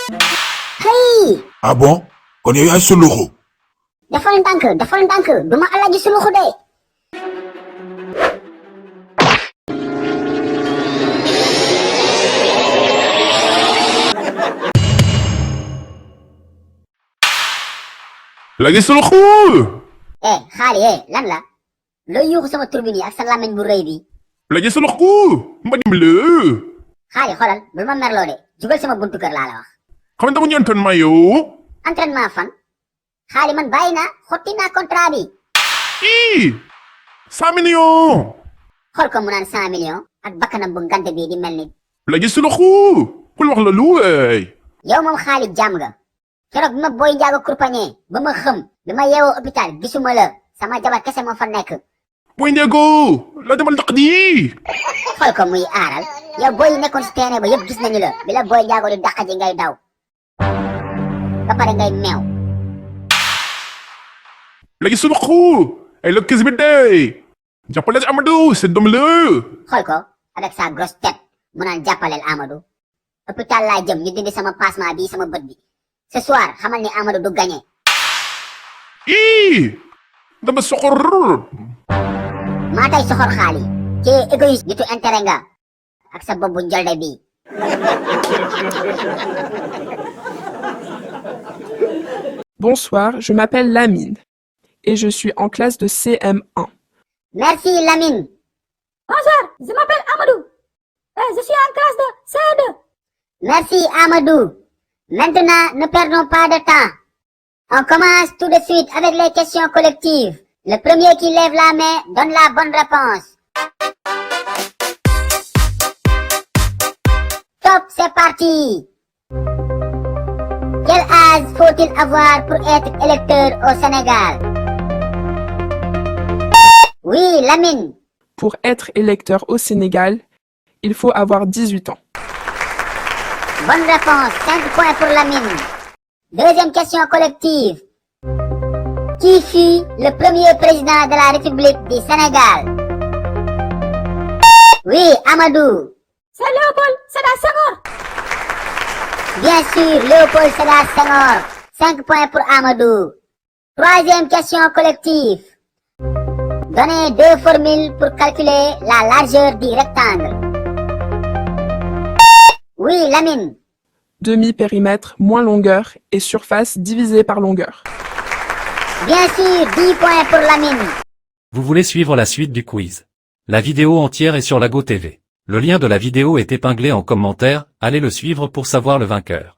Hey! Ah bon? Kon yow yaay suluxu. Defal ndànk duma Alaaji Suluxu de. Lagi suluxu. Xaali lan la looy yuuxu sama tur bi nii ak sa làmmiñ bu rëy bi. Lagi suluxu. Ma dimbali. Xaali xoolal bul ma merloo de jugal sama buntu kër laa la wax. Xam nga dama ñu entraînement yow. Entraînement fan xaali man bàyyi naa xotti naa contrat bi. 100 millions. xool ko mu naan 100 millions ak bakkanam bu ngante bii di mel ni. Lagi suluxu. Kul wax la lu waay. yow moom xaali jàmm nga keroog bi ma booy njaago kurpañee ba ma xëm bi ma yeewoo hôpital gisuma la sama jabar kese moo fa nekk. Boy Ndiago la demal daq di. xool ko muy aaral yow booy yi nekkoon si terrain ba yëpp gis nañu la bi la booy njaago di dàq ji ngay daw ba pare ngay meew. Lagi suluxu. Ay la kis bi dey. Jàppale Amadou c'est doom la. xool ko avec sa grosse tête mu naan jàppaleel Amadou hôpital laa jëm ñu dindi sama passement bii sama bët bi ce soir xamal ni Amadou du gagné. Dama soxor. maa tay soxor xaali ci égoïste nitu intérêt nga ak sa bopp bu njolde bii. Bonsoir, je m'appelle Lamine et je suis en classe de CM1. Merci Lamine. Bonsoir, je m'appelle Amadou et je suis en classe de CE2. Merci Amadou. Maintenant, ne perdons pas de temps. On commence tout de suite avec les questions collectives. Le premier qui lève la main donne la bonne réponse. Top, c'est parti. Quel âge faut-il avoir pour être électeur au Sénégal? Oui, Lamine. Pour être électeur au Sénégal, il faut avoir 18 ans. Bonne réponse, 5 points pour Lamine. Deuxième question collective. Qui fut le premier président de la République du Sénégal? Oui, Amadou. C'est Léopold Sédar Senghor. Bien sûr, Léopold Sédar Senghor. 5 points pour Amadou. Troisième question collective. Donnez 2 formules pour calculer la largeur du rectangle. Oui, Lamine. Demi-périmètre moins longueur et surface divisée par longueur. Bien sûr, 10 points pour Lamine. Vous voulez suivre la suite du quiz? La vidéo entière est sur Lago TV. Le lien de la vidéo est épinglé en commentaire, allez le suivre pour savoir le vainqueur.